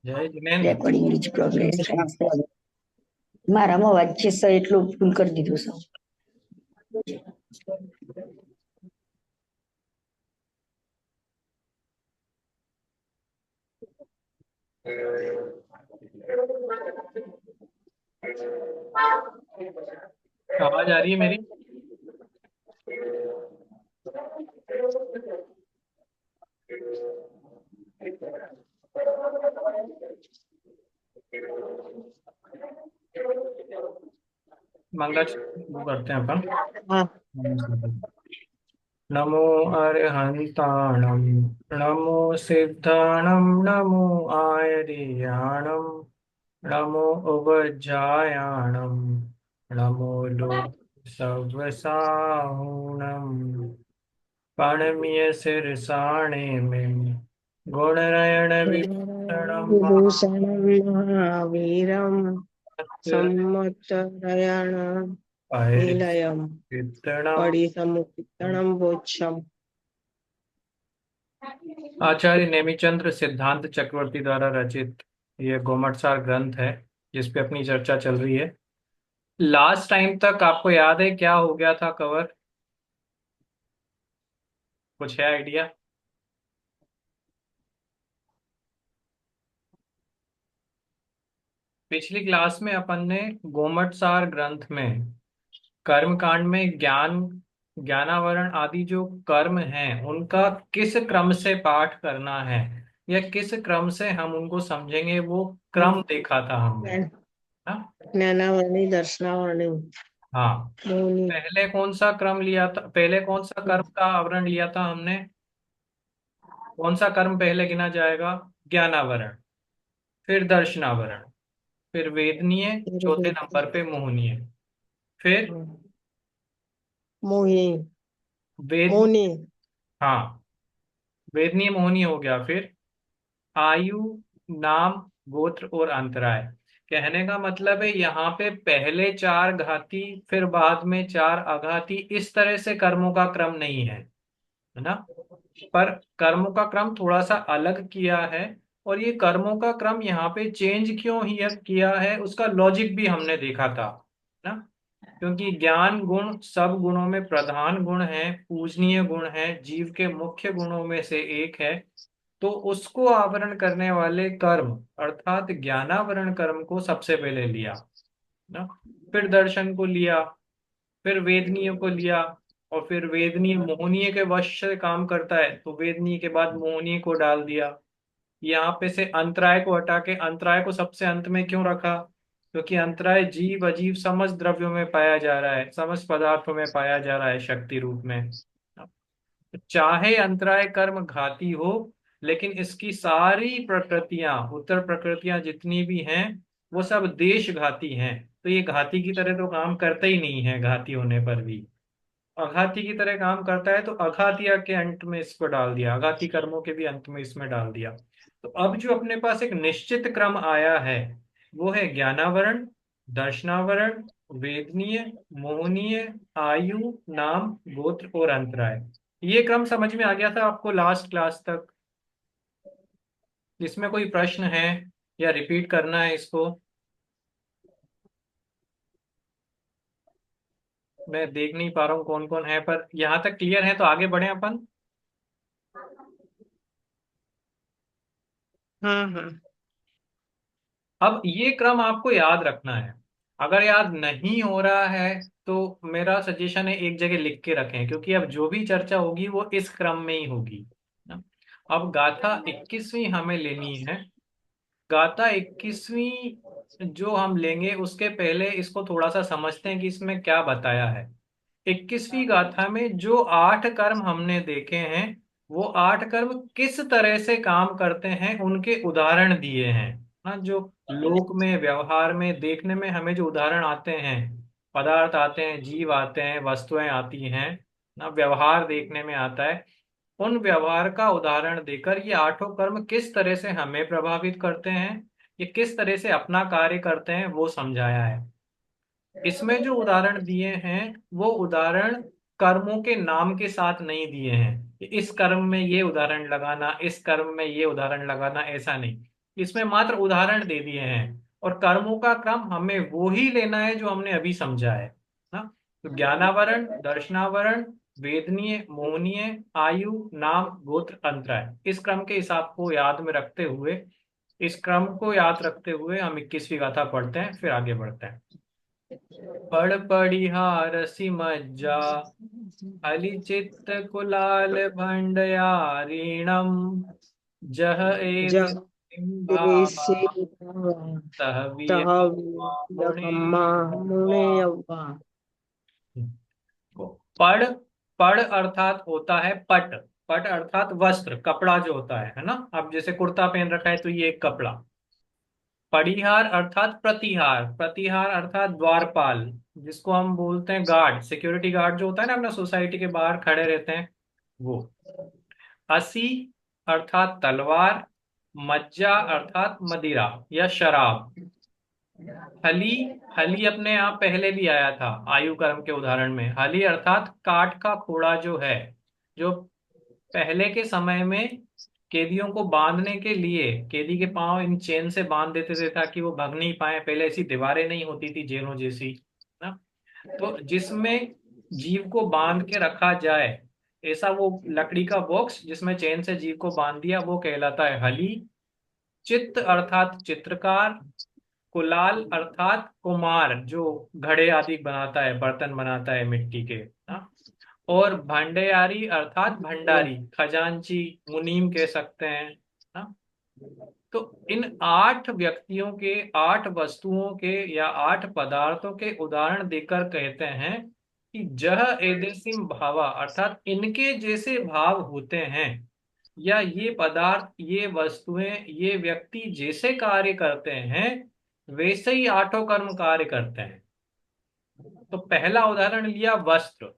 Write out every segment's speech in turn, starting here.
જય Jinendra. Recording rich progress મારામાં અવાજ છે સર એટલું ફૂલ કરી દીધું સર. आवाज आ रही है मेरी? मंगला वो करते हैं अपन। हाँ। नमो अरहंताणं, नमो सिद्धाणं, नमो आयर्याणं, नमो उवज्जायाणं, नमो लोक सवसाहुणम्। पाणिमीय सिरसाणे में गुणरयण विभूषणं विभूषण महावीरम संवत्सरायण निलयम परिकीर्तनम्। परिसमुत्तरणं वोच्छम। आचार्य नेमिचंद्र सिद्धांत चक्रवर्ती द्वारा रचित यह गोमटसार ग्रंथ है जिस पे अपनी चर्चा चल रही है। लास्ट टाइम तक आपको याद है क्या हो गया था कवर? कुछ है आइडिया? पिछली क्लास में अपन ने गोमटसार ग्रंथ में कर्म कांड में ज्ञानावरण आदि जो कर्म हैं उनका किस क्रम से पाठ करना है या किस क्रम से हम उनको समझेंगे, वो क्रम देखा था हमने। हाँ। ज्ञानावरणी दर्शनावरणी हाँ। मौनी। पहले कौन सा क्रम लिया था, पहले कौन सा कर्म का आवरण लिया था हमने? कौन सा कर्म पहले गिना जाएगा? ज्ञानावरण, फिर दर्शनावरण, फिर वेदनीय, चौथे नंबर पे मोहनीय। फिर मोहिनी वेद मौनी। हाँ, वेदनीय मोहनीय हो गया। फिर आयु, नाम, गोत्र और अंतराय। कहने का मतलब है यहाँ पे पहले चार घाती फिर बाद में चार अघाती, इस तरह से कर्मों का क्रम नहीं है ना। पर कर्मों का क्रम थोड़ा सा अलग किया है। और ये कर्मों का क्रम यहाँ पे चेंज क्यों ही किया है उसका लॉजिक भी हमने देखा था ना। क्योंकि ज्ञान गुण सब गुणों में प्रधान गुण है, पूजनीय गुण है, जीव के मुख्य गुणों में से एक है। तो उसको आवरण करने वाले कर्म अर्थात ज्ञानावरण कर्म को सबसे पहले लिया ना। फिर दर्शन को लिया, फिर वेदनीय को लिया, और फिर वेदनीय मोहनीय के वश से काम करता है तो वेदनीय के बाद मोहनीय को डाल दिया। यहाँ पे से अंतराय को हटा के अंतराय को सबसे अंत में क्यों रखा? क्योंकि अंतराय जीव अजीव समस्त द्रव्यों में पाया जा रहा है, समस्त पदार्थों में पाया जा रहा है शक्ति रूप में। चाहे अंतराय कर्म घाती हो, लेकिन इसकी सारी प्रकृतियां, उत्तर प्रकृतियां जितनी भी हैं, वो सब देश घाती हैं। तो ये घाती की तरह तो काम करता ही नहीं है, घाती होने पर भी अघाती की तरह काम करता है। तो अघातिया के अंत में इसको डाल दिया, अघाती कर्मों के भी अंत में इसमें डाल दिया। तो अब जो अपने पास एक निश्चित क्रम आया है वो है ज्ञानावरण, दर्शनावरण, वेदनीय, मोहनीय, आयु, नाम, गोत्र और अंतराय। ये क्रम समझ में आ गया था आपको लास्ट क्लास तक? इसमें कोई प्रश्न है या रिपीट करना है इसको? मैं देख नहीं पा रहा हूँ कौन कौन है, पर यहाँ तक क्लियर है तो आगे बढ़े अपन। हाँ हाँ। अब ये क्रम आपको याद रखना है। अगर याद नहीं हो रहा है तो मेरा सजेशन है एक जगह लिख के रखें, क्योंकि अब जो भी चर्चा होगी वो इस क्रम में ही होगी ना। अब गाथा 21वीं हमें लेनी है। गाथा 21वीं जो हम लेंगे उसके पहले इसको थोड़ा सा समझते हैं कि इसमें क्या बताया है। 21वीं गाथा में जो 8 कर्म हमने देखे हैं, वो 8 कर्म किस तरह से काम करते हैं उनके उदाहरण दिए हैं ना। जो लोक में व्यवहार में देखने में हमें जो उदाहरण आते हैं, पदार्थ आते हैं, जीव आते हैं, वस्तुएं आती हैं ना, व्यवहार देखने में आता है। उन व्यवहार का उदाहरण देकर ये 8 कर्म किस तरह से हमें प्रभावित करते हैं, ये किस तरह से अपना कार्य करते हैं, वो समझाया है। इसमें जो उदाहरण दिए हैं वो उदाहरण कर्मों के नाम के साथ नहीं दिए हैं। कि इस कर्म में ये उदाहरण लगाना, इस कर्म में ये उदाहरण लगाना, ऐसा नहीं। इसमें मात्र उदाहरण दे दिए हैं, और कर्मों का क्रम हमें वो ही लेना है जो हमने अभी समझा है ना। तो ज्ञानावरण, दर्शनावरण, वेदनीय, मोहनीय, आयु, नाम, गोत्र, अंतराय, इस क्रम के हिसाब को याद में रखते हुए, इस क्रम को याद रखते हुए हम 21वीं गाथा पढ़ते हैं, फिर आगे बढ़ते हैं। पढ़ पढ़िहार सिमज्जा, अली चित्त कुलाल भंडयारीणम, जह एदि जहाँ भावा, देशे भवा तह तह वीरम्मा मुने वीरकम्मा यौवा। मुने यौवा। पढ़, पढ़ अर्थात होता है पट। पट अर्थात वस्त्र, कपड़ा जो होता है ना। अब जैसे कुर्ता पहन रखा है तो ये एक कपड़ा। पड़ीहार अर्थात प्रतिहार, प्रतिहार अर्थात द्वारपाल, जिसको हम बोलते हैं गार्ड, सिक्योरिटी गार्ड जो होता है ना अपना सोसाइटी के बाहर खड़े रहते हैं, वो। असी अर्थात तलवार, मज्जा अर्थात मदिरा या शराब। हली, हली अपने आप पहले भी आया था आयु कर्म के उदाहरण में। हली अर्थात काठ का खोड़ा जो है, जो पहले के समय में कैदियों को बांधने के लिए, कैदी के पांव इन चेन से बांध देते थे ताकि वो भाग नहीं पाए। पहले ऐसी दीवारें नहीं होती थी जेलों जैसी ना। तो जिसमें जीव को बांध के रखा जाए, ऐसा वो लकड़ी का बॉक्स जिसमें चेन से जीव को बांध दिया, वो कहलाता है हली। चित्त अर्थात चित्रकार, कुलाल अर्थात कुम्हार जो घड़े आदि बनाता है, बर्तन बनाता है मिट्टी के ना। और भंडेयारी अर्थात भंडारी, खजांची, मुनीम कह सकते हैं ना। तो इन 8 व्यक्तियों के, 8 वस्तुओं के या 8 पदार्थों के उदाहरण देकर कहते हैं कि जह एदेसिम भावा, अर्थात इनके जैसे भाव होते हैं, या ये पदार्थ, ये वस्तुएं, ये व्यक्ति जैसे कार्य करते हैं, वैसे ही 8 कर्म कार्य करते हैं। तो पहला उदाहरण लिया वस्त्र,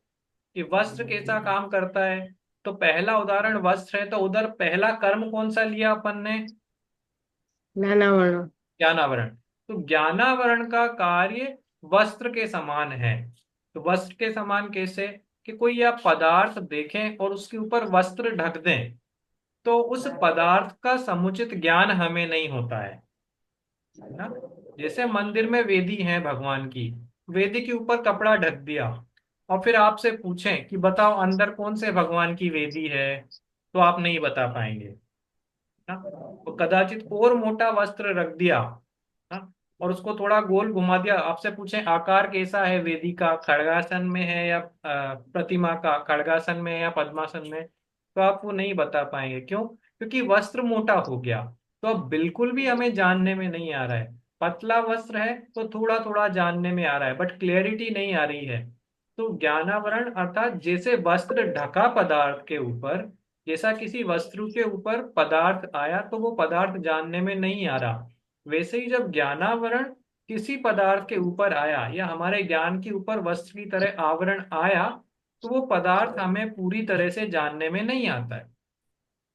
कि वस्त्र कैसा काम करता है। तो पहला उदाहरण वस्त्र है, तो उधर पहला कर्म कौन सा लिया अपन ने? नानावरण। ज्ञानावरण। तो ज्ञानावरण का कार्य वस्त्र के समान है। तो वस्त्र के समान कैसे? कि कोई आप पदार्थ देखें और उसके ऊपर वस्त्र ढक दें, तो उस पदार्थ का समुचित ज्ञान हमें नहीं होता है ना। जैसे मंदिर में वेदी है भगवान की, वेदी के ऊपर कपड़ा ढक दिया, और फिर आपसे पूछें कि बताओ अंदर कौन से भगवान की वेदी है, तो आप नहीं बता पाएंगे ना। तो कदाचित और मोटा वस्त्र रख दिया ना, और उसको थोड़ा गोल घुमा दिया, आपसे पूछें आकार कैसा है वेदी का, खड़गासन में है या प्रतिमा का खड़गासन में है या पद्मासन में, तो आप वो नहीं बता पाएंगे। क्यों? क्योंकि वस्त्र मोटा हो गया। तो अब बिल्कुल भी हमें जानने में नहीं आ रहा है। पतला वस्त्र है तो थोड़ा थोड़ा जानने में आ रहा है, बट क्लियरिटी नहीं आ रही है। तो ज्ञानावरण अर्थात जैसे वस्त्र ढका पदार्थ के ऊपर, जैसा किसी वस्तु के ऊपर पदार्थ आया तो वो पदार्थ जानने में नहीं आ रहा, वैसे ही जब ज्ञानावरण किसी पदार्थ के ऊपर आया, या हमारे ज्ञान के ऊपर वस्त्र की तरह आवरण आया, तो वो पदार्थ हमें पूरी तरह से जानने में नहीं आता है।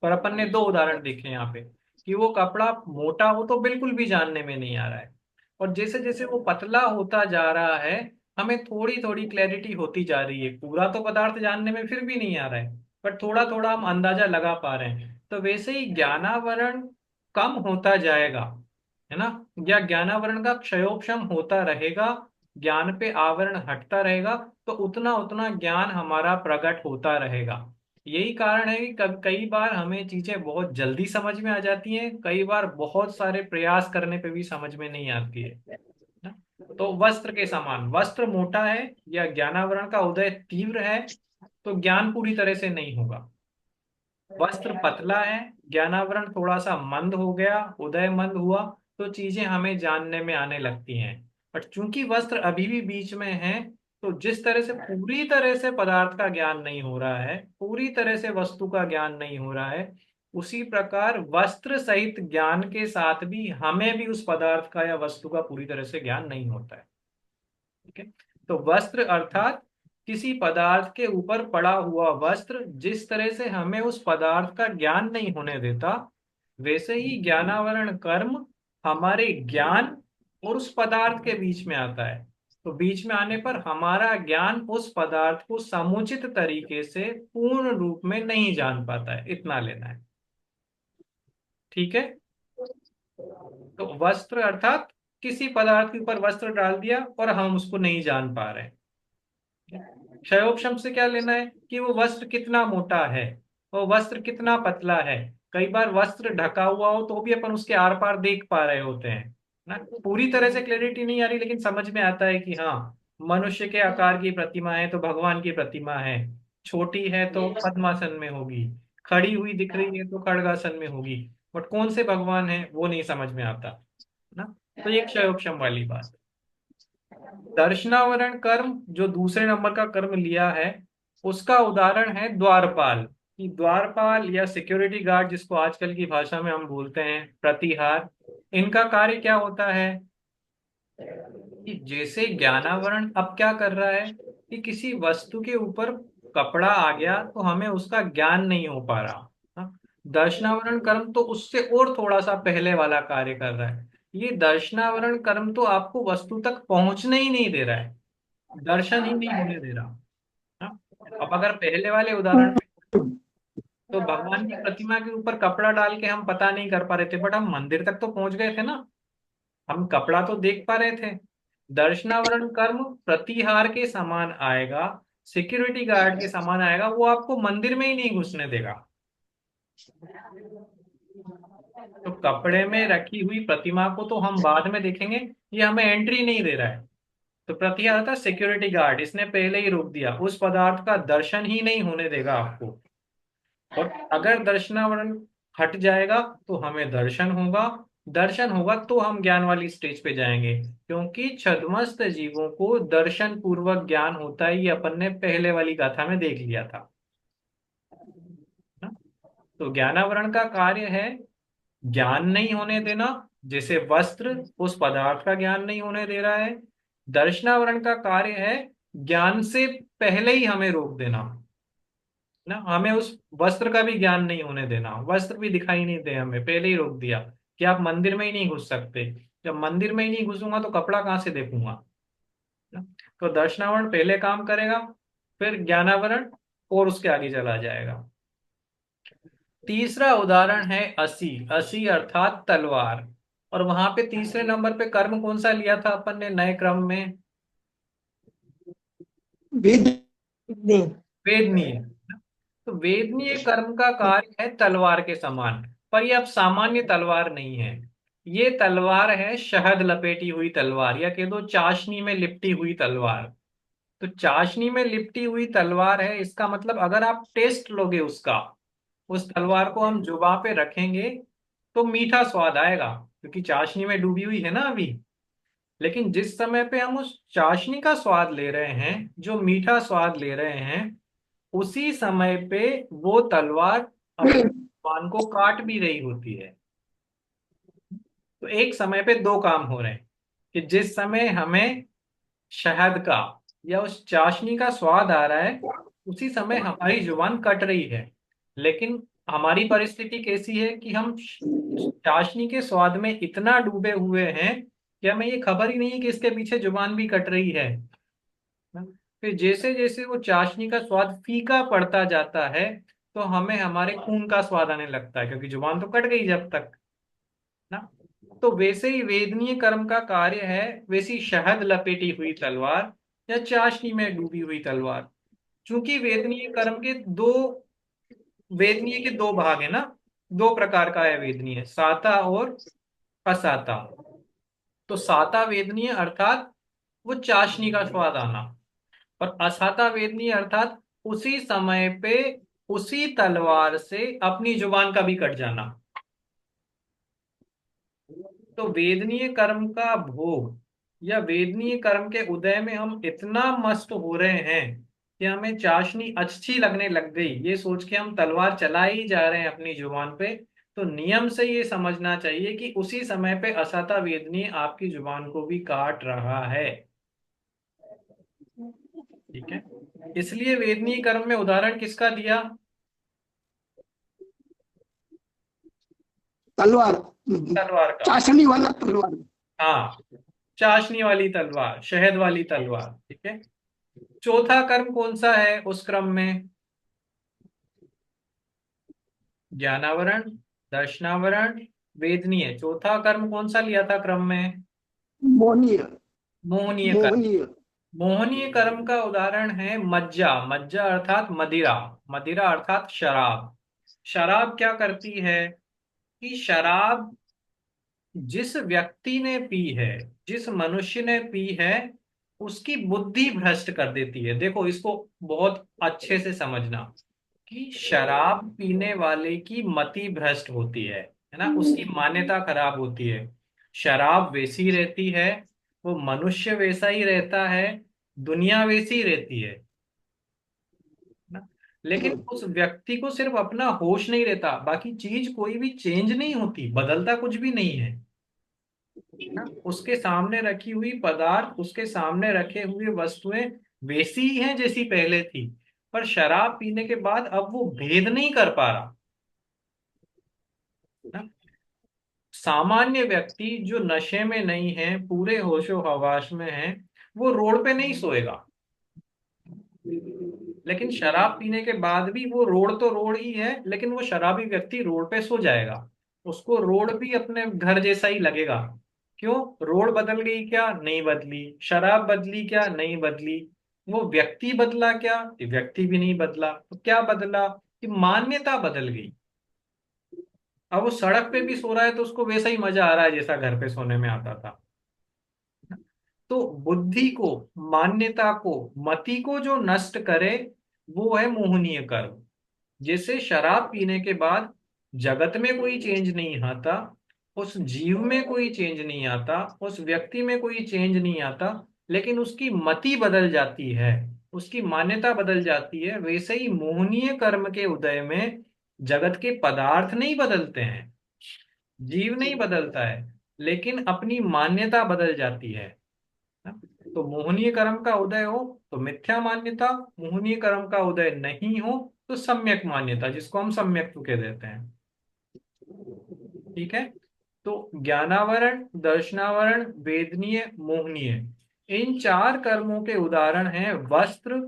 पर अपन ने 2 उदाहरण देखे यहाँ पे, कि वो कपड़ा मोटा हो तो बिल्कुल भी जानने में नहीं आ रहा है, और जैसे जैसे वो पतला होता जा रहा है, हमें थोड़ी थोड़ी क्लैरिटी होती जा रही है। पूरा तो पदार्थ जानने में फिर भी नहीं आ रहा है, बट थोड़ा थोड़ा हम अंदाजा लगा पा रहे हैं। तो वैसे ही ज्ञानावरण कम होता जाएगा, है ना, या ज्ञानावरण का क्षयोक्षम होता रहेगा, ज्ञान पे आवरण हटता रहेगा, तो उतना उतना ज्ञान हमारा प्रकट होता रहेगा। यही कारण है कि कई बार हमें चीजें बहुत जल्दी समझ में आ जाती हैं, कई बार बहुत सारे प्रयास करने पे भी समझ में नहीं आती है ना? तो वस्त्र के समान, वस्त्र मोटा है या ज्ञानावरण का उदय तीव्र है, तो ज्ञान पूरी तरह से नहीं होगा। वस्त्र पतला है, ज्ञानावरण थोड़ा सा मंद हो गया, उदय मंद हुआ, तो चीजें हमें जानने में आने लगती हैं। बट चूंकि वस्त्र अभी भी बीच में है, तो जिस तरह से पूरी तरह से पदार्थ का ज्ञान नहीं हो रहा है, पूरी तरह से वस्तु का ज्ञान नहीं हो रहा है, उसी प्रकार वस्त्र सहित ज्ञान के साथ भी हमें भी उस पदार्थ का या वस्तु का पूरी तरह से ज्ञान नहीं होता है। ठीक है। तो वस्त्र अर्थात किसी पदार्थ के ऊपर पड़ा हुआ वस्त्र, जिस तरह से हमें उस पदार्थ का ज्ञान नहीं होने देता, वैसे ही ज्ञानावरण कर्म हमारे ज्ञान और उस पदार्थ के बीच में आता है। तो बीच में आने पर हमारा ज्ञान उस पदार्थ को समुचित तरीके से पूर्ण रूप में नहीं जान पाता है, इतना लेना है। ठीक है। तो वस्त्र अर्थात किसी पदार्थ के ऊपर वस्त्र डाल दिया और हम उसको नहीं जान पा रहे। क्षयोक्षम से क्या लेना है कि वो वस्त्र कितना मोटा है, वो वस्त्र कितना पतला है। कई बार वस्त्र ढका हुआ हो तो भी अपन उसके आर पार देख पा रहे होते हैं ना। पूरी तरह से क्लैरिटी नहीं आ रही, लेकिन समझ में आता है कि हाँ, मनुष्य के आकार की प्रतिमा है तो भगवान की प्रतिमा है। छोटी है तो पद्मासन में होगी, खड़ी हुई दिख रही है तो खड़गासन में होगी। बट कौन से भगवान है वो नहीं समझ में आता ना। तो ये क्षयोक्षम वाली बात। दर्शनावरण कर्म जो दूसरे नंबर का कर्म लिया है, उसका उदाहरण है द्वारपाल। कि द्वारपाल या सिक्योरिटी गार्ड, जिसको आजकल की भाषा में हम बोलते हैं प्रतिहार, इनका कार्य क्या होता है कि जैसे ज्ञानावरण अब क्या कर रहा है कि किसी वस्तु के ऊपर कपड़ा आ गया तो हमें उसका ज्ञान नहीं हो पा रहा। हाँ? दर्शनावरण कर्म तो उससे और थोड़ा सा पहले वाला कार्य कर रहा है। ये दर्शनावरण कर्म तो आपको वस्तु तक पहुंचने ही नहीं दे रहा है, दर्शन ही नहीं होने दे रहा। हाँ? अब अगर पहले वाले उदाहरण में, तो भगवान की प्रतिमा के ऊपर कपड़ा डाल के हम पता नहीं कर पा रहे थे, बट हम मंदिर तक तो पहुंच गए थे ना। हम कपड़ा तो देख पा रहे थे। दर्शनावरण कर्म प्रतिहार के समान आएगा, सिक्योरिटी गार्ड के समान आएगा, वो आपको मंदिर में ही नहीं घुसने देगा। तो कपड़े में रखी हुई प्रतिमा को तो हम बाद में देखेंगे, ये हमें एंट्री नहीं दे रहा है। तो प्रतिहार था सिक्योरिटी गार्ड, इसने पहले ही रोक दिया, उस पदार्थ का दर्शन ही नहीं होने देगा आपको। और अगर दर्शनावरण हट जाएगा तो हमें दर्शन होगा, दर्शन होगा तो हम ज्ञान वाली स्टेज पे जाएंगे, क्योंकि छद्मस्त जीवों को दर्शन पूर्वक ज्ञान होता है, ये अपन ने पहले वाली गाथा में देख लिया था ना। तो ज्ञानावरण का कार्य है ज्ञान नहीं होने देना, जैसे वस्त्र उस पदार्थ का ज्ञान नहीं होने दे रहा है। दर्शनावरण का कार्य है ज्ञान से पहले ही हमें रोक देना ना, हमें उस वस्त्र का भी ज्ञान नहीं होने देना, वस्त्र भी दिखाई नहीं दे, हमें पहले ही रोक दिया कि आप मंदिर में ही नहीं घुस सकते। जब मंदिर में ही नहीं घुसूंगा तो कपड़ा कहाँ से देखूंगा ना। तो दर्शनावरण पहले काम करेगा, फिर ज्ञानावरण, और उसके आगे चला जाएगा। तीसरा उदाहरण है असी। असी अर्थात तलवार। और वहां पे तीसरे नंबर पे कर्म कौन सा लिया था अपन ने नए क्रम में? वेद। नहीं। वेदनीय। तो वेदनीय कर्म का कार्य है तलवार के समान, पर ये अब सामान्य तलवार नहीं है। ये तलवार है शहद लपेटी हुई तलवार, या कह दो चाशनी में लिपटी हुई तलवार। तो चाशनी में लिपटी हुई तलवार है, इसका मतलब अगर आप टेस्ट लोगे उसका, उस तलवार को हम जुबा पे रखेंगे तो मीठा स्वाद आएगा, क्योंकि चाशनी में डूबी हुई है ना अभी। लेकिन जिस समय पे हम उस चाशनी का स्वाद ले रहे हैं, जो मीठा स्वाद ले रहे हैं, उसी समय पे वो तलवार अपने पान को काट भी रही होती है। तो एक समय पे दो काम हो रहे हैं कि जिस समय हमें शहद का या उस चाशनी का स्वाद आ रहा है, उसी समय हमारी जुबान कट रही है। लेकिन हमारी परिस्थिति कैसी है कि हम चाशनी के स्वाद में इतना डूबे हुए हैं कि हमें ये खबर ही नहीं है कि इसके पीछे जुबान भी कट रही है। फिर जैसे जैसे वो चाशनी का स्वाद फीका पड़ता जाता है, तो हमें हमारे खून का स्वाद आने लगता है, क्योंकि जुबान तो कट गई जब तक ना। तो वैसे ही वेदनीय कर्म का कार्य है वैसी शहद लपेटी हुई तलवार या चाशनी में डूबी हुई तलवार। चूंकि वेदनीय के दो भाग है ना, दो प्रकार का है वेदनीय, साता और असाता। तो साता वेदनीय अर्थात वो चाशनी का स्वाद आना, और असाता वेदनीय अर्थात उसी समय पे उसी तलवार से अपनी जुबान का भी कट जाना। तो वेदनीय कर्म का भोग या वेदनीय कर्म के उदय में हम इतना मस्त हो रहे हैं कि हमें चाशनी अच्छी लगने लग गई, ये सोच के हम तलवार चला ही जा रहे हैं अपनी जुबान पे। तो नियम से ये समझना चाहिए कि उसी समय पे असता वेदनीय आपकी जुबान को भी काट रहा है। ठीक है। इसलिए वेदनीय कर्म में उदाहरण किसका दिया? तलवार। तलवार का। चाशनी वाला तलवार। हाँ, चाशनी वाली तलवार, शहद वाली तलवार, ठीक है। चौथा कर्म कौन सा है उस क्रम में? ज्ञानावरण, दर्शनावरण, वेदनीय। चौथा कर्म कौन सा लिया था क्रम में? मोहनीय। मोहनीय कर्म। मोहनीय। मोहनीय कर्म का उदाहरण है मज्जा। मज्जा अर्थात मदिरा। मदिरा अर्थात शराब। शराब क्या करती है कि शराब जिस व्यक्ति ने पी है, जिस मनुष्य ने पी है, उसकी बुद्धि भ्रष्ट कर देती है। देखो इसको बहुत अच्छे से समझना कि शराब पीने वाले की मति भ्रष्ट होती है ना, उसकी मान्यता खराब होती है। शराब वैसी रहती है, वो मनुष्य वैसा ही रहता है, दुनिया वैसी ही रहती है ना। लेकिन उस व्यक्ति को सिर्फ अपना होश नहीं रहता, बाकी चीज कोई भी चेंज नहीं होती, बदलता कुछ भी नहीं है ना। उसके सामने रखी हुई पदार्थ, उसके सामने रखे हुए वस्तुएं वैसी ही हैं जैसी पहले थी। पर शराब पीने के बाद अब वो भेद नहीं कर पा रहा ना। सामान्य व्यक्ति जो नशे में नहीं है, पूरे होशो हवास में है, वो रोड पे नहीं सोएगा। लेकिन शराब पीने के बाद भी वो रोड तो रोड ही है, लेकिन वो शराबी व्यक्ति रोड पे सो जाएगा। उसको रोड भी अपने घर जैसा ही लगेगा। क्यों? रोड बदल गई क्या? नहीं बदली। शराब बदली क्या? नहीं बदली। वो व्यक्ति बदला क्या? ये व्यक्ति भी नहीं बदला। तो क्या बदला? कि मान्यता बदल गई। अब वो सड़क पे भी सो रहा है तो उसको वैसा ही मजा आ रहा है जैसा घर पे सोने में आता था। तो बुद्धि को, मान्यता को, मति को जो नष्ट करे, वो है मोहनीय कर्म। जैसे शराब पीने के बाद जगत में कोई चेंज नहीं आता, उस जीव में कोई चेंज नहीं आता, उस व्यक्ति में कोई चेंज नहीं आता, लेकिन उसकी मति बदल जाती है, उसकी मान्यता बदल जाती है। वैसे ही मोहनीय कर्म के उदय में जगत के पदार्थ नहीं बदलते हैं, जीव नहीं बदलता है, लेकिन अपनी मान्यता बदल जाती है ना? तो मोहनीय कर्म का उदय हो तो मिथ्या मान्यता, मोहनीय कर्म का उदय नहीं हो तो सम्यक मान्यता, जिसको हम सम्यक्त्व कह देते हैं। ठीक है। तो ज्ञानावरण, दर्शनावरण, वेदनीय, मोहनीय, इन चार कर्मों के उदाहरण हैं वस्त्र,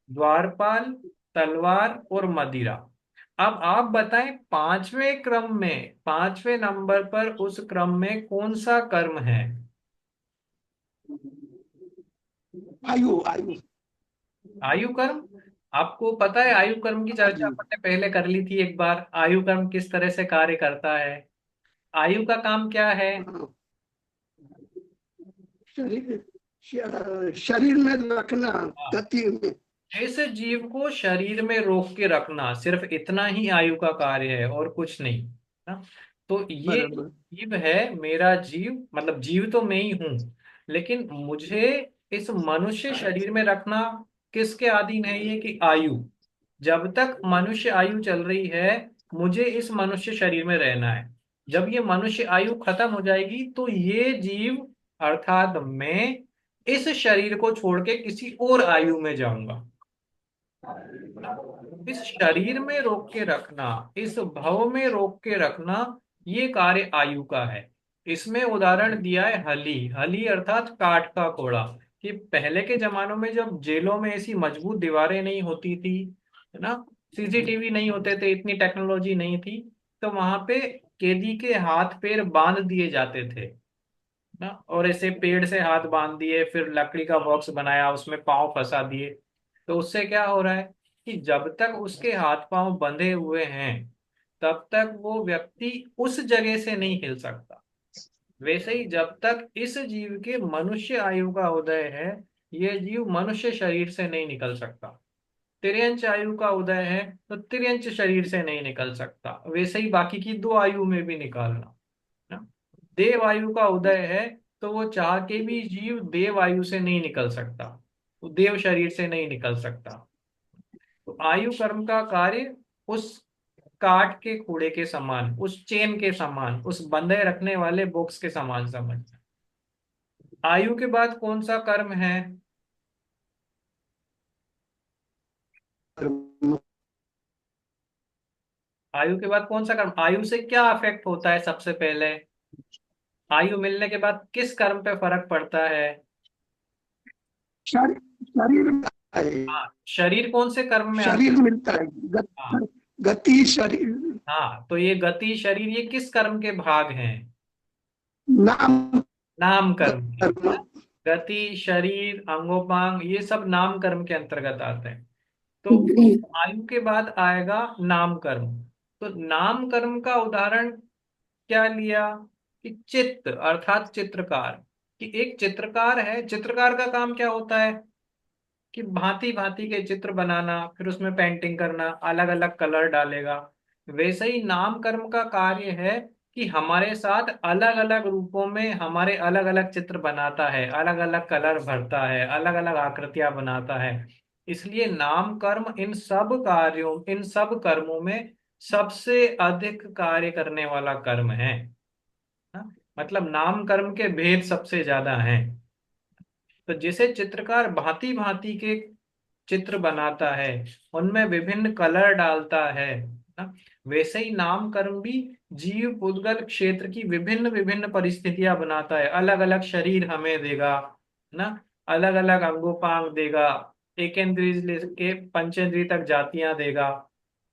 द्वारपाल, तलवार और मदिरा। अब आप बताएं पांचवें क्रम में, पांचवें नंबर पर उस क्रम में कौन सा कर्म है? आयु। आयु। आयु कर्म। आपको पता है आयु कर्म की चर्चा आयु। अपन ने पहले कर ली थी एक बार। आयु कर्म किस तरह से कार्य करता है? आयु का काम क्या है? हाँ, शरीर शरीर में रखना, हाँ, गति में। इस जीव को शरीर में रोक के रखना, सिर्फ इतना ही आयु का कार्य है और कुछ नहीं ना। तो ये बराबर। जीव है मेरा जीव, मतलब जीव तो मैं ही हूं, लेकिन मुझे इस मनुष्य शरीर में रखना किसके अधीन है? ये कि आयु। जब तक मनुष्य आयु चल रही है, मुझे इस मनुष्य शरीर में रहना है। जब ये मनुष्य आयु खत्म हो जाएगी तो ये जीव अर्थात मैं इस शरीर को छोड़ के किसी और आयु में जाऊंगा। इस शरीर में रोक के रखना, इस भव में रोक के रखना, ये कार्य आयु का है। इसमें उदाहरण दिया है हली। हली अर्थात काठ का घोड़ा। कि पहले के जमानों में जब जेलों में ऐसी मजबूत दीवारें नहीं होती थी, है ना, सीसीटीवी नहीं होते थे, इतनी टेक्नोलॉजी नहीं थी, तो वहां पे कैदी के हाथ पैर बांध दिए जाते थे ना। और ऐसे पेड़ से हाथ बांध दिए, फिर लकड़ी का बॉक्स बनाया, उसमें पांव फंसा दिए। तो उससे क्या हो रहा है कि जब तक उसके हाथ पांव बंधे हुए हैं, तब तक वो व्यक्ति उस जगह से नहीं हिल सकता। वैसे ही जब तक इस जीव के मनुष्य आयु का उदय है, ये जीव मनुष्य शरीर से नहीं निकल सकता। तिर्यंच आयु का उदय है तो तिर्यंच शरीर से नहीं निकल सकता। वैसे ही बाकी की दो आयु में भी निकालना ना। देव आयु का उदय है तो वो चाह के भी जीव देव आयु से नहीं निकल सकता, वो देव शरीर से नहीं निकल सकता। तो आयु कर्म का कार्य उस काट के कूड़े के समान, उस चेन के समान, उस बंधे रखने वाले बॉक्स के समान समझ। आयु के बाद कौन सा कर्म है? कर्म। आयु के बाद कौन सा कर्म? आयु से क्या अफेक्ट होता है सबसे पहले? आयु मिलने के बाद किस कर्म पे फर्क पड़ता है? शरीर, शरीर मिलता है। हाँ, शरीर कौन से कर्म में आता शरीर मिलता है। है? गति शरीर। हाँ, तो ये गति शरीर ये किस कर्म के भाग हैं? नाम नाम कर्म के। कर्म। गति, शरीर, अंगोपांग ये सब नाम कर्म के अंतर्गत आते हैं। तो आयु के बाद आएगा नाम कर्म। तो नाम कर्म का उदाहरण क्या लिया? कि चित्त अर्थात चित्रकार। कि एक चित्रकार है, चित्रकार का काम क्या होता है? कि भांति भांति के चित्र बनाना, फिर उसमें पेंटिंग करना, अलग अलग कलर डालेगा। वैसे ही नाम कर्म का कार्य है कि हमारे साथ अलग अलग रूपों में हमारे अलग अलग चित्र बनाता है, अलग अलग कलर भरता है, अलग अलग आकृतियां बनाता है। इसलिए नाम कर्म इन सब कर्मों में सबसे अधिक कार्य करने वाला कर्म है। हाँ? मतलब नाम कर्म के भेद सबसे ज्यादा हैं। तो जैसे चित्रकार भांति भांति के चित्र बनाता है, उनमें विभिन्न कलर डालता है ना, वैसे ही नाम कर्म भी जीव पुद्गल क्षेत्र की विभिन्न विभिन्न परिस्थितियां बनाता है। अलग अलग शरीर हमें देगा ना, अलग अलग अंगोपांग देगा, एकेंद्रिय से लेके पंचेंद्रिय तक जातियां देगा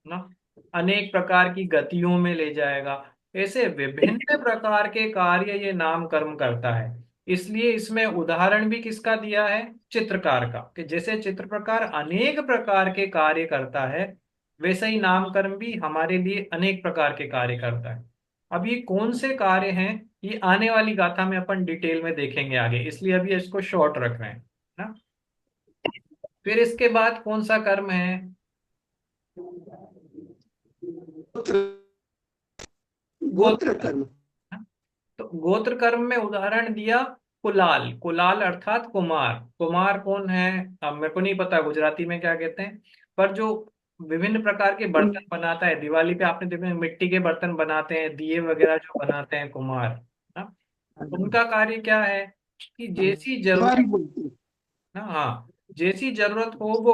ना, अनेक प्रकार की गतियों में ले जाएगा। ऐसे विभिन्न प्रकार के कार्य ये नाम कर्म करता है। इसलिए इसमें उदाहरण भी किसका दिया है? चित्रकार का। कि जैसे चित्र प्रकार अनेक प्रकार के कार्य करता है, वैसे ही नाम कर्म भी हमारे लिए अनेक प्रकार के कार्य करता है। अब ये कौन से कार्य हैं, ये आने वाली गाथा में अपन डिटेल में देखेंगे आगे, इसलिए अभी इसको शॉर्ट रख रहे हैं ना। फिर इसके बाद कौन सा कर्म है? गोत्र, गोत्र गोत्र कर्म। कर्म। तो गोत्र कर्म में उदाहरण दिया कुलाल। कुलाल अर्थात कुमार। कुमार कौन है? अब मेरे को नहीं पता गुजराती में क्या कहते हैं, पर जो विभिन्न प्रकार के बर्तन बनाता है, दिवाली पे आपने देखा मिट्टी के बर्तन बनाते हैं, दिए वगैरह जो बनाते हैं कुमार ना, उनका कार्य क्या है? कि जैसी तिवारी जरूरत बोलते हैं। ना, हाँ, जैसी जरूरत हो वो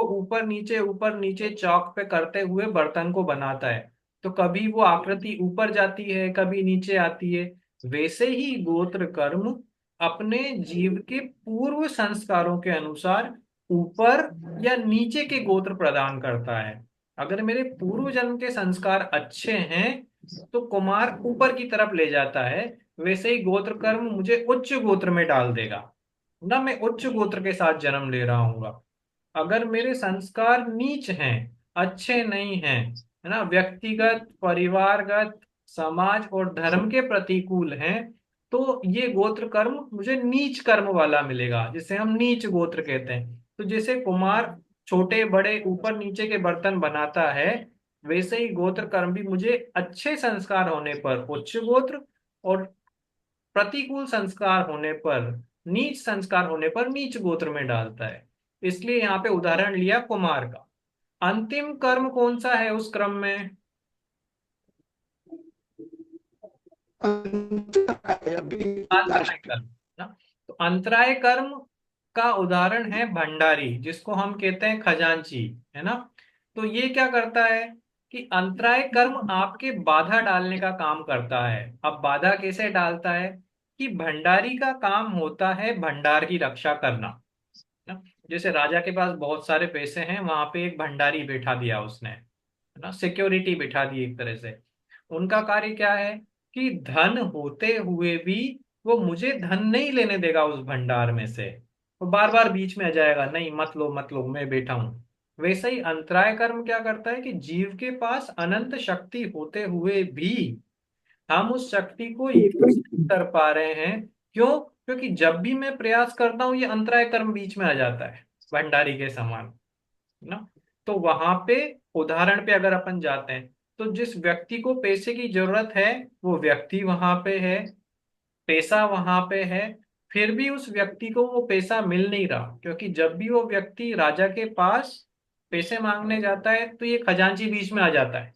ऊपर नीचे चौक पे करते हुए बर्तन को बनाता है। तो कभी वो आकृति ऊपर जाती है, कभी नीचे आती है। वैसे ही गोत्र कर्म अपने जीव के पूर्व संस्कारों के अनुसार ऊपर या नीचे के गोत्र प्रदान करता है। अगर मेरे पूर्व जन्म के संस्कार अच्छे हैं तो कुमार ऊपर की तरफ ले जाता है, वैसे ही गोत्र कर्म मुझे उच्च गोत्र में डाल देगा ना, मैं उच्च गोत्र के साथ जन्म ले रहा हूँ। अगर मेरे संस्कार नीच हैं, अच्छे नहीं हैं, है ना, व्यक्तिगत परिवारगत समाज और धर्म के प्रतिकूल हैं, तो ये गोत्र कर्म मुझे नीच कर्म वाला मिलेगा, जिसे हम नीच गोत्र कहते हैं। तो जैसे कुमार छोटे बड़े ऊपर नीचे के बर्तन बनाता है, वैसे ही गोत्र कर्म भी मुझे अच्छे संस्कार होने पर उच्च गोत्र और प्रतिकूल संस्कार होने पर, नीच संस्कार होने पर नीच गोत्र में डालता है। इसलिए यहाँ पे उदाहरण लिया कुमार का। अंतिम कर्म कौन सा है उस क्रम में? अभी अंतराय लास्ट। कर्म ना। तो अंतराय कर्म का उदाहरण है भंडारी, जिसको हम कहते हैं खजांची, है ना। तो ये क्या करता है? कि अंतराय कर्म आपके बाधा डालने का काम करता है। अब बाधा कैसे डालता है? कि भंडारी का काम होता है भंडार की रक्षा करना ना। जैसे राजा के पास बहुत सारे पैसे हैं, वहां पे एक भंडारी बैठा दिया उसने, है ना, सिक्योरिटी बिठा दी एक तरह से। उनका कार्य क्या है? कि धन होते हुए भी वो मुझे धन नहीं लेने देगा उस भंडार में से। वो बार बार बीच में आ जाएगा, नहीं मत लो मैं बैठा हूं। वैसे ही अंतराय कर्म क्या करता है? कि जीव के पास अनंत शक्ति होते हुए भी हम उस शक्ति को यूज नहीं कर पा रहे हैं। क्यों? क्योंकि जब भी मैं प्रयास करता हूं ये अंतराय कर्म बीच में आ जाता है, भंडारी के समान ना। तो वहां पे उदाहरण पे अगर अपन जाते हैं, तो जिस व्यक्ति को पैसे की जरूरत है वो व्यक्ति वहां पे है, पैसा वहां पे है, फिर भी उस व्यक्ति को वो पैसा मिल नहीं रहा, क्योंकि जब भी वो व्यक्ति राजा के पास पैसे मांगने जाता है तो ये खजांची बीच में आ जाता है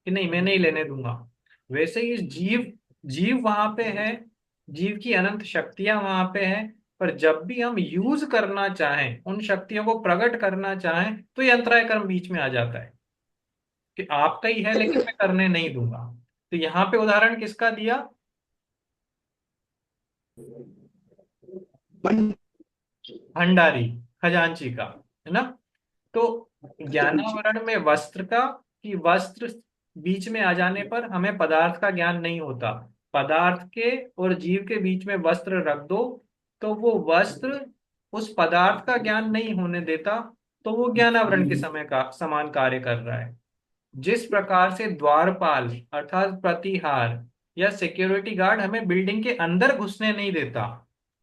कि नहीं मैं नहीं लेने दूंगा। वैसे ही जीव जीव वहां पे है, जीव की अनंत शक्तियां वहां पे हैं, पर जब भी हम यूज करना चाहें, उन शक्तियों को प्रकट करना चाहें, तो ये अंतराय कर्म बीच में आ जाता है कि आपका ही है लेकिन मैं करने नहीं दूंगा। तो यहाँ पे उदाहरण किसका दिया? बन भंडारी, खजांची का, है ना। तो खजांची। ज्ञानावरण में वस्त्र का, कि वस्त्र बीच में आ जाने पर हमें पदार्थ का ज्ञान नहीं होता। पदार्थ के और जीव के बीच में वस्त्र रख दो, तो वो वस्त्र उस पदार्थ का ज्ञान नहीं होने देता, तो वो ज्ञानावरण के समय का समान कार्य कर रहा है। जिस प्रकार से द्वारपाल अर्थात प्रतिहार या सिक्योरिटी गार्ड हमें बिल्डिंग के अंदर घुसने नहीं देता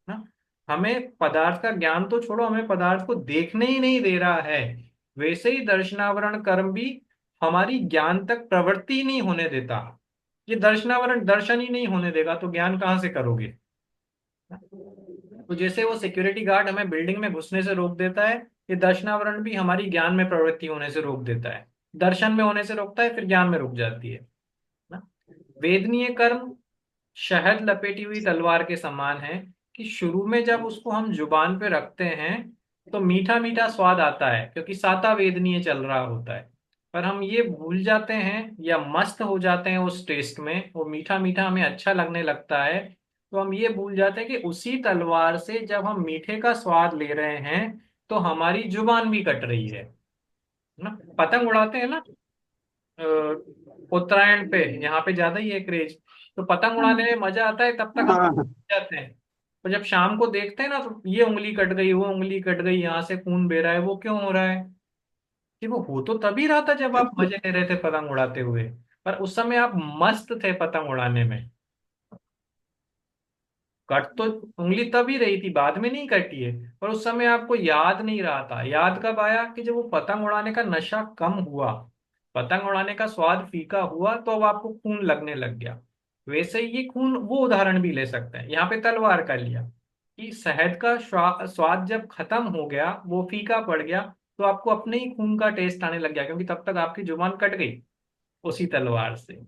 ना, हमें पदार्थ का ज्ञान तो छोड़ो, हमें पदार्थ को देखने ही नहीं दे रहा है, वैसे ही दर्शनावरण कर्म भी हमारी ज्ञान तक प्रवृत्ति ही नहीं होने देता। ये दर्शनावरण दर्शन ही नहीं होने देगा तो ज्ञान कहाँ से करोगे। तो जैसे वो सिक्योरिटी गार्ड हमें बिल्डिंग में घुसने से रोक देता है, ये दर्शनावरण भी हमारी ज्ञान में प्रवृत्ति होने से रोक देता है। दर्शन में होने से रोकता है, फिर ज्ञान में रुक जाती है ना। वेदनीय कर्म शहद लपेटी हुई तलवार के समान है, कि शुरू में जब उसको हम जुबान पे रखते हैं तो मीठा मीठा स्वाद आता है, क्योंकि साता वेदनीय चल रहा होता है। पर हम ये भूल जाते हैं या मस्त हो जाते हैं उस टेस्ट में, वो मीठा मीठा हमें अच्छा लगने लगता है, तो हम ये भूल जाते हैं कि उसी तलवार से जब हम मीठे का स्वाद ले रहे हैं तो हमारी जुबान भी कट रही है ना। पतंग उड़ाते हैं ना, अ, उत्तरायण पे, यहाँ पे ज्यादा ही है क्रेज। तो पतंग उड़ाने में मजा आता है तब तक हम हाँ। जाते हैं, तो जब शाम को देखते हैं ना तो ये उंगली कट गई, वो उंगली कट गई, यहाँ से खून बह रहा है, वो क्यों हो रहा है। कि वो हो तो तभी रहा था जब आप मजे ले रहे थे पतंग उड़ाते हुए, पर उस समय आप मस्त थे पतंग उड़ाने में। कट तो उंगली तभी रही थी, बाद में नहीं कटी है, पर उस समय आपको याद नहीं रहा था। याद कब आया, कि जब वो पतंग उड़ाने का नशा कम हुआ, पतंग उड़ाने का स्वाद फीका हुआ, तो अब आपको खून लगने लग गया। वैसे ही ये खून वो उदाहरण भी ले सकते हैं, यहाँ पे तलवार का लिया, कि शहद का स्वाद जब खत्म हो गया, वो फीका पड़ गया, तो आपको अपने ही खून का टेस्ट आने लग गया, क्योंकि तब तक आपकी जुबान कट गई उसी तलवार से।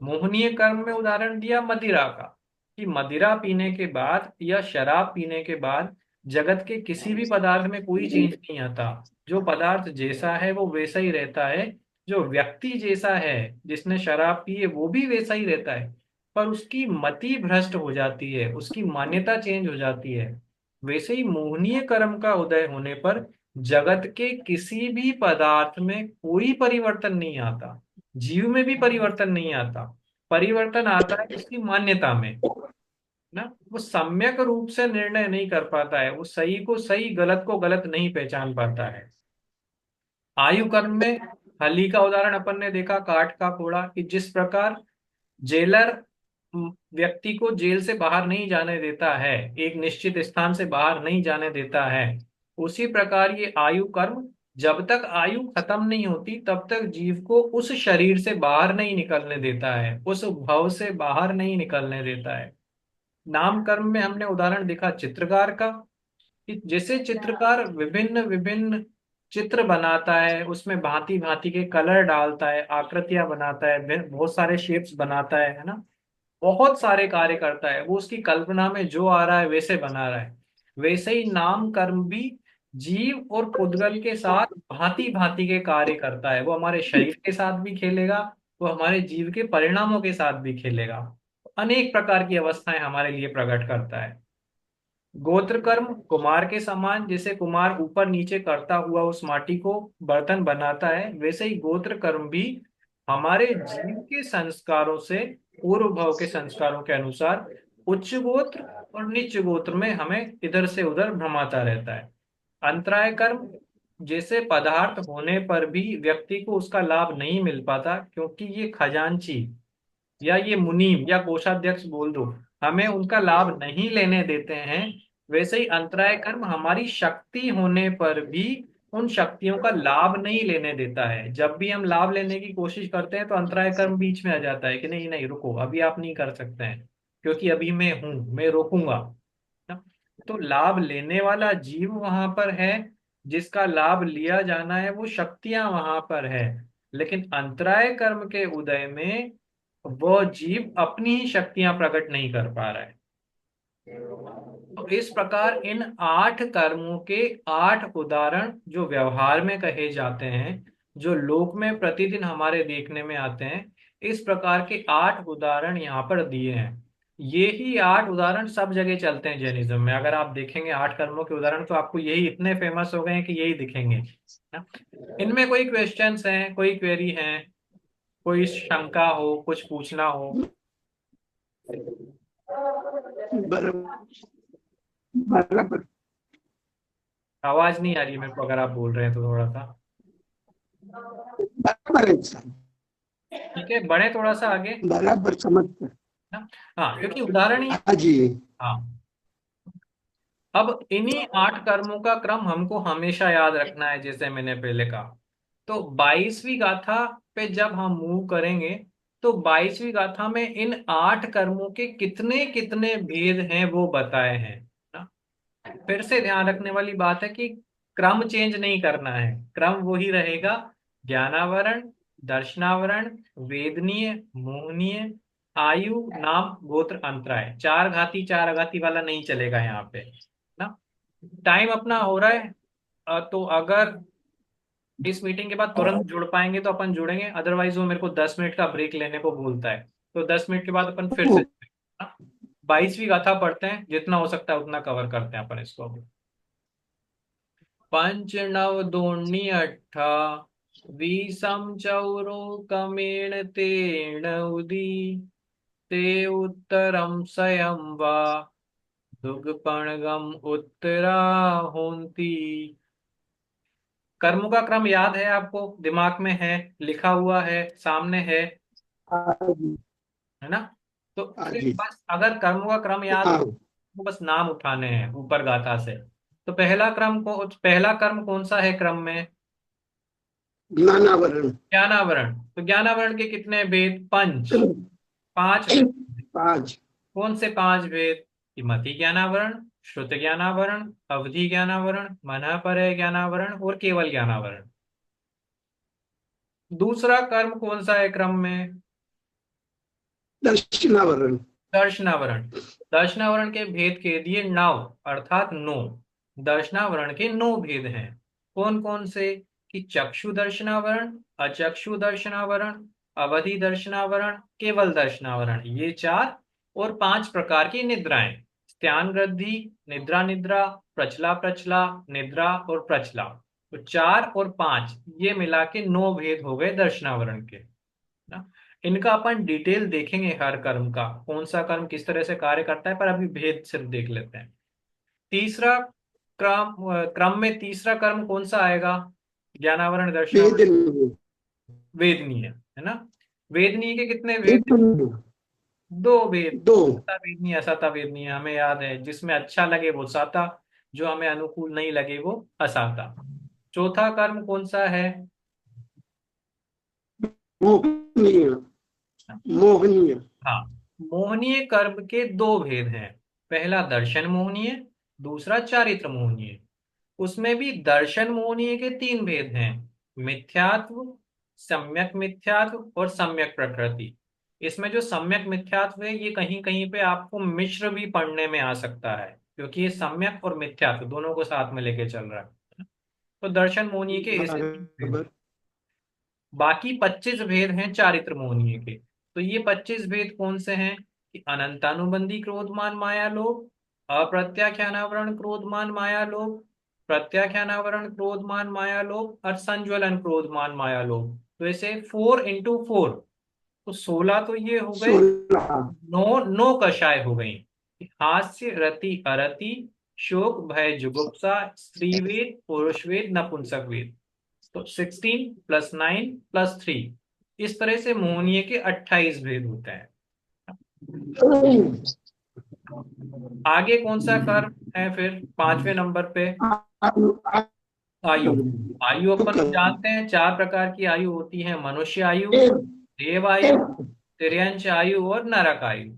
मोहनीय कर्म में उदाहरण दिया मदिरा का, कि मदिरा पीने के बाद या शराब पीने के बाद जगत के किसी भी पदार्थ में कोई चेंज नहीं आता। जो पदार्थ जैसा है वो वैसा ही रहता है, जो व्यक्ति जैसा है जिसने शराब पी है वो भी वैसा ही रहता है, पर उसकी मति भ्रष्ट हो जाती है, उसकी मान्यता चेंज हो जाती है। वैसे ही मोहनीय कर्म का उदय होने पर जगत के किसी भी पदार्थ में कोई परिवर्तन नहीं आता, जीव में भी परिवर्तन नहीं आता। परिवर्तन आता है उसकी मान्यता में ना। वो सम्यक रूप से निर्णय नहीं कर पाता है, वो सही को सही गलत को गलत नहीं पहचान पाता है। आयु कर्म में हली का उदाहरण अपन ने देखा, काठ का घोड़ा, कि जिस प्रकार जेलर व्यक्ति को जेल से बाहर नहीं जाने देता है, एक निश्चित स्थान से बाहर नहीं जाने देता है, उसी प्रकार ये आयु कर्म जब तक आयु खत्म नहीं होती तब तक जीव को उस शरीर से बाहर नहीं निकलने देता है, उस भव से बाहर नहीं निकलने देता है। नाम कर्म में हमने उदाहरण देखा चित्रकार का, कि जैसे चित्रकार विभिन्न विभिन्न चित्र बनाता है, उसमें भांति भांति के कलर डालता है, आकृतियां बनाता है, बहुत सारे शेप्स बनाता है ना, बहुत सारे कार्य करता है, वो उसकी कल्पना में जो आ रहा है वैसे बना रहा है। वैसे ही नाम कर्म भी जीव और पुद्गल के साथ भांति भांति के कार्य करता है, वो हमारे शरीर के साथ भी खेलेगा, वो हमारे जीव के परिणामों के साथ भी खेलेगा, अनेक प्रकार की अवस्थाएं हमारे लिए प्रकट करता है। गोत्र कर्म कुमार के समान, जैसे कुमार ऊपर नीचे करता हुआ उस माटी को बर्तन बनाता है, वैसे ही गोत्र कर्म भी हमारे जीव के संस्कारों से, पूर्व भव के संस्कारों के अनुसार उच्च गोत्र और नीच गोत्र में हमें इधर से उधर भ्रमाता रहता है। अंतराय कर्म, जैसे पदार्थ होने पर भी व्यक्ति को उसका लाभ नहीं मिल पाता, क्योंकि ये खजांची या ये मुनीम या कोषाध्यक्ष बोल दो, हमें उनका लाभ नहीं लेने देते हैं। वैसे ही अंतराय कर्म हमारी शक्ति होने पर भी उन शक्तियों का लाभ नहीं लेने देता है। जब भी हम लाभ लेने की कोशिश करते हैं तो अंतराय कर्म बीच में आ जाता है, कि नहीं नहीं रुको, अभी आप नहीं कर सकते हैं, क्योंकि अभी मैं हूं, मैं रोकूंगा ना। तो लाभ लेने वाला जीव वहां पर है, जिसका लाभ लिया जाना है वो शक्तियां वहां पर है, लेकिन अंतराय कर्म के उदय में वो जीव अपनी ही शक्तियां प्रकट नहीं कर पा रहा है। तो इस प्रकार इन 8 कर्मों के 8 उदाहरण जो व्यवहार में कहे जाते हैं, जो लोक में प्रतिदिन हमारे देखने में आते हैं, इस प्रकार के 8 उदाहरण यहाँ पर दिए हैं। ये ही 8 उदाहरण सब जगह चलते हैं जैनिज्म में। अगर आप देखेंगे 8 कर्मों के उदाहरण तो आपको यही इतने फेमस हो गए हैं कि यही दिखेंगे ना। इनमें कोई क्वेश्चंस हैं, कोई क्वेरी हैं, कोई शंका हो, कुछ पूछना हो? बराबर, बराबर, आवाज नहीं आ रही है मेरे को, अगर आप बोल रहे हैं तो थोड़ा सा। बराबर है सर। ठीक है, बढ़े थोड़ा सा आगे बराबर समझ कर। ना। हाँ, क्योंकि उदाहरण ही। हाँ जी। हाँ, अब इन्हीं 8 कर्मों का क्रम हमको हमेशा याद रखना है, जैसे मैंने पहले कहा। तो 22वीं गाथा पे जब हम मूव करेंगे, तो 22वीं गाथा में इन 8 कर्मों के कितने कितने भेद हैं वो बताए हैं ना। फिर से ध्यान रखने वाली बात है कि क्रम चेंज नहीं करना है, क्रम वही रहेगा। ज्ञानावरण, दर्शनावरण, वेदनीय, मोहनीय, आयु, नाम, गोत्र, अंतराय। 4 घाती 4 अघाती वाला नहीं चलेगा यहाँ पे ना। टाइम अपना हो रहा है। तो अगर इस मीटिंग के बाद तुरंत जुड़ पाएंगे तो अपन जुड़ेंगे, अदरवाइज वो मेरे को 10 मिनट का ब्रेक लेने को बोलता है। तो 10 मिनट के बाद अपन फिर से ओ, जुड़ेंगे ना। 22वीं गाथा पढ़ते हैं, जितना हो सकता है उतना कवर करते हैं अपन इसको। पंच नव दोनी अट्ठा, वीसम चौरोकमेण तेण उदी, ते उत्तरम स्वयं वा, दुगपणगम उत्तरा होंती। कर्मों का क्रम याद है आपको, दिमाग में है, लिखा हुआ है, सामने हाँ जी, है ना। तो हाँ फिर जी, बस अगर कर्मों का क्रम याद हाँ। हो तो बस नाम उठाने हैं ऊपर गाथा से। तो पहला कर्म कौन सा है क्रम में? ज्ञानावरण। ज्ञानावरण। तो ज्ञानावरण के कितने भेद? पंच। 5 भेद। 5। कौन से 5 भेद? कि मति ज्ञानावरण, श्रुत ज्ञानावरण, अवधि ज्ञानावरण, मनः परय ज्ञानावरण और केवल ज्ञानावरण। दूसरा कर्म कौन सा है क्रम में? दर्शनावरण। दर्शनावरण। दर्शनावरण के भेद कह दिए 9, अर्थात 9। दर्शनावरण के 9 भेद हैं। कौन कौन से? कि चक्षु दर्शनावरण, अचक्षु दर्शनावरण, अवधि दर्शनावरण, केवल दर्शनावरण, ये 4। और 5 प्रकार की निद्राएं: स्त्यान वृद्धि, निद्रा निद्रा, प्रचला प्रचला, निद्रा और प्रचला। तो 4 और 5 ये मिला के 9 भेद हो गए दर्शनावरण के ना। इनका अपन डिटेल देखेंगे, हर कर्म का कौन सा कर्म किस तरह से कार्य करता है, पर अभी भेद सिर्फ देख लेते हैं। तीसरा क्रम में तीसरा कर्म कौन सा आएगा? ज्ञानावरण, दर्शनावरण, वेदनीय। वेदनीय है ना। वेदनीय के कितने भेद? वेदनीय। 2 भेद। 2। सता वेदनीय, असता वेदनीय, हमें याद है। जिसमें अच्छा लगे वो साता, जो हमें अनुकूल नहीं लगे वो असाता। चौथा कर्म कौन सा है? मोहनीय। मोहनीय। हाँ, मोहनीय कर्म के 2 भेद हैं। पहला दर्शन मोहनीय, दूसरा चारित्र मोहनीय। उसमें भी दर्शन मोहनीय के 3 भेद हैं: मिथ्यात्व, सम्यक मिथ्यात्व और सम्यक प्रकृति। इसमें जो सम्यक मिथ्यात्व है ये कहीं कहीं पे आपको मिश्र भी पढ़ने में आ सकता है, क्योंकि ये सम्यक और मिथ्यात्व दोनों को साथ में लेके चल रहा है। तो दर्शन मोहनीय के ऐसे 3 भेद। बराबर। बाकी 25 भेद हैं चारित्र मोहनीय के। तो ये 25 भेद कौन से हैं? कि अनंतानुबंधी क्रोधमान माया लोभ, अप्रत्याख्यानावरण क्रोधमान माया लोभ, प्रत्याख्यानावरण क्रोधमान माया लोभ और संज्वलन क्रोधमान माया लोभ। तो ऐसे 4 into 4, तो 16 तो ये हो गए। 16। 9 कषाय हो गई: हास्य, रति, अरति, शोक, भय, जुगुप्सा, स्त्री वेद, पुरुष वेद, नपुंसक वेद। तो 16 + 9 + 3, इस तरह से मोहनीय के 28 भेद होते हैं। आगे कौन सा कर्म है फिर 5वें नंबर पे? आयु। आयु अपन जानते हैं 4 प्रकार की आयु होती है: मनुष्य आयु, देव आयु, तिर्यंच आयु और नरक आयु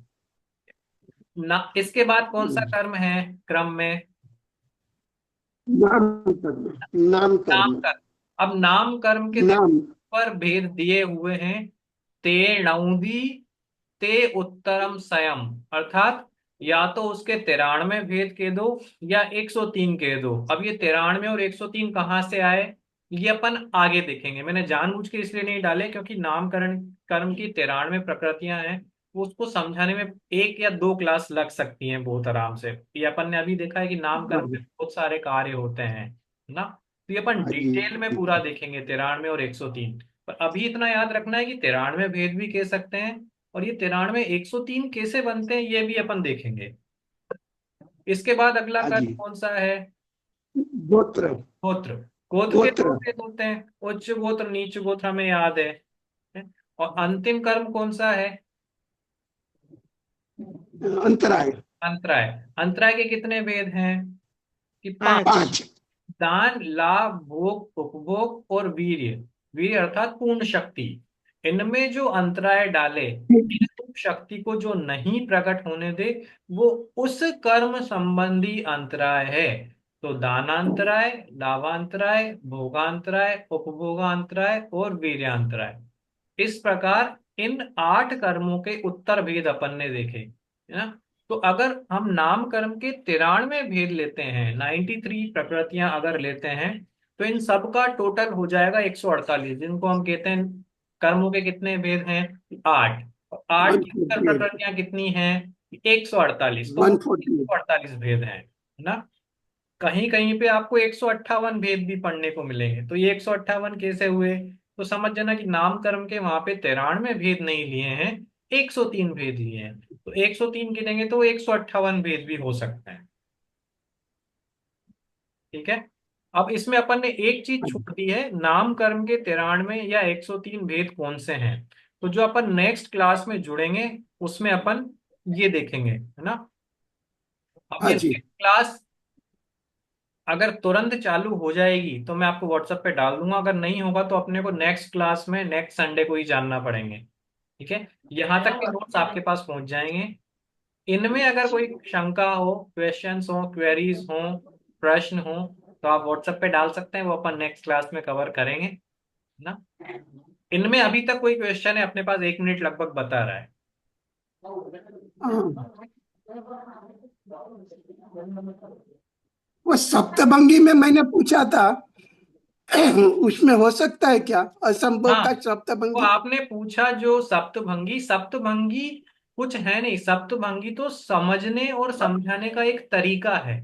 ना। इसके बाद कौन सा कर्म है क्रम में? नाम कर्म। नाम नाम कर्म। कर्म। अब नाम कर्म के नाम। पर भेद दिए हुए हैं: ते नौदी, ते उत्तरम सयम। अर्थात या तो उसके 93 भेद कह दो या 103 कह दो। अब ये 93 और 103 कहाँ से आए ये अपन आगे देखेंगे। मैंने जानबूझ के इसलिए नहीं डाले क्योंकि नामकरण कर्म की 93 प्रकृतियां हैं, उसको समझाने में 1 या 2 क्लास लग सकती हैं बहुत आराम से। ये अपन ने अभी देखा है कि हाँ नामकरण में जी। बहुत सारे कार्य होते हैं, है ना। तो ये अपन हाँ जी। डिटेल में पूरा देखेंगे 93 और 103। पर अभी इतना याद रखना है कि 93 भेद भी कह सकते हैं, और ये 93 103 कैसे बनते हैं ये भी अपन देखेंगे। इसके बाद अगला हाँ कर्म जी। कौन सा है? गोत्र। गोत्र। गोत्र के दो गोत्र। भेद होते हैं, उच्च गोत्र नीच गोत्र, हमें याद है? और अंतिम कर्म कौन सा है? अंतराय। अंतराय। अंतराय के कितने भेद हैं? कि 5। 5। दान, लाभ, भोग, उपभोग और वीर्य। वीर्य अर्थात पूर्ण शक्ति। इनमें जो अंतराय डाले, इन शक्ति को जो नहीं प्रकट होने दे, वो उस कर्म संबंधी अंतराय है। तो दानांतराय, लाभांतराय, भोगांतराय, उपभोगांतराय और वीर्यांतराय। इस प्रकार इन 8 कर्मों के उत्तर भेद अपन ने देखे, है ना। तो अगर हम नाम कर्म के 93 भेद लेते हैं, 93 प्रकृतियां अगर लेते हैं, तो इन सब का टोटल हो जाएगा 148, जिनको हम कहते हैं कर्मों के कितने भेद हैं? 8। और 8 वन की उत्तर फोर्टी एट प्रकृतियां कितनी हैं? 148। तो वो 148। 148 भेद हैं, है ना। कहीं कहीं पे आपको 158 भेद भी पढ़ने को मिलेंगे। तो ये 158 कैसे हुए? तो समझ जाना कि नाम कर्म के वहां पे 93 भेद नहीं लिए हैं, 103 भेद लिए हैं। तो 103 गिनेंगे तो 158 भेद भी हो सकते हैं। ठीक है। अब इसमें अपन ने एक चीज छूट दी है, नाम कर्म के 93 या 103 भेद कौन से हैं। तो जो अपन नेक्स्ट क्लास में जुड़ेंगे, उसमें अपन ये देखेंगे, है ना। अब हाँ ये जी। नेक्स्ट क्लास अगर तुरंत चालू हो जाएगी तो मैं आपको व्हाट्सएप पे डाल दूंगा, अगर नहीं होगा तो अपने को नेक्स्ट क्लास में नेक्स्ट संडे को ही जानना पड़ेंगे। ठीक है। यहाँ तक के नोट्स आपके पास पहुंच जाएंगे। इनमें अगर कोई शंका हो, क्वेश्चंस हो, क्वेरीज हो, प्रश्न हो, तो आप व्हाट्सएप पे डाल सकते हैं, वो अपन नेक्स्ट क्लास में कवर करेंगे, है ना। इनमें अभी तक कोई क्वेश्चन है अपने पास? 1 मिनट लगभग बता रहा है। हाँ, वो सप्तभंगी में मैंने पूछा था। उसमें हो सकता है क्या असंभव हाँ, का तो सप्तभंगी? आपने पूछा जो सप्तभंगी, सप्तभंगी कुछ है नहीं। सप्तभंगी तो समझने और समझाने का एक तरीका है,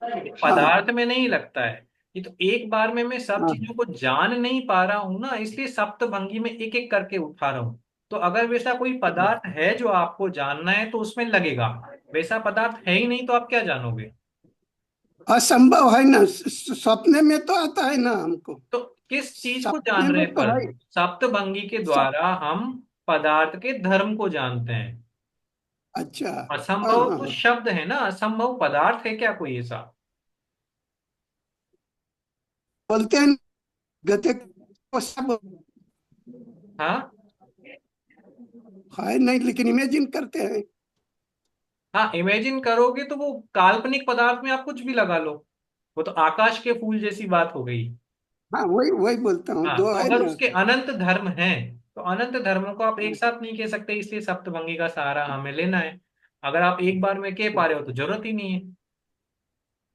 ये हाँ। पदार्थ में नहीं लगता है। ये तो एक बार में मैं सब हाँ। चीजों को जान नहीं पा रहा हूं ना, इसलिए सप्तभंगी में एक एक करके उठा रहा हूं। तो अगर वैसा कोई पदार्थ है जो आपको जानना है तो उसमें लगेगा। वैसा पदार्थ है ही नहीं तो आप क्या जानोगे? असंभव है ना, सपने में तो आता है ना हमको। तो किस चीज को सपने जान रहे में हैं तो पर? है। सप्तभंगी के सप द्वारा हम पदार्थ के धर्म को जानते हैं। अच्छा। हाँ असंभव हाँ तो हाँ। शब्द है ना, असंभव पदार्थ है क्या कोई ऐसा? बोलते हैं गधे को सब हाँ। है नहीं, लेकिन इमेजिन करते हैं। हाँ, इमेजिन करोगे तो वो काल्पनिक पदार्थ में आप कुछ भी लगा लो, वो तो आकाश के फूल जैसी बात हो गई। हाँ, वही वही बोलता हूँ, हाँ, दो तो है अगर ना। उसके अनंत धर्म हैं, तो अनंत धर्मों को आप एक साथ नहीं कह सकते, इसलिए सप्तभंगी का सहारा हमें लेना है। अगर आप एक बार में कह पा रहे हो तो जरूरत ही नहीं है।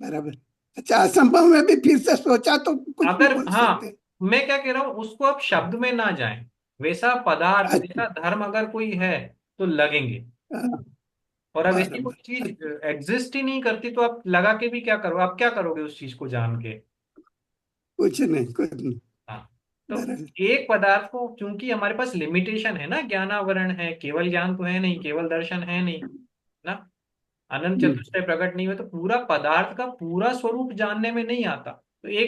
बराबर। अच्छा, असंभव में भी फिर से सोचा तो कुछ भी अगर बोल सकते हाँ, हैं। मैं क्या कह रहा हूँ, उसको आप शब्द में ना जाएं। वैसा पदार्थ, अच्छा। वैसा धर्म अगर कोई है तो लगेंगे। हाँ, और अब ऐसी कोई बराबर। चीज एग्जिस्ट ही नहीं करती तो आप लगा के भी क्या करो, आप क्या करोगे उस चीज को जान के? कुछ नहीं, कुछ नहीं। हाँ। तो बराबर। एक पदार्थ को, क्योंकि हमारे पास लिमिटेशन है ना, ज्ञानावरण है, केवल ज्ञान तो है नहीं, केवल दर्शन है नहीं ना, अनंत हम्म। चतुष्टय प्रकट नहीं हुए, तो पूरा पदार्थ का पूरा स्वरूप जानने में नहीं आता। तो एक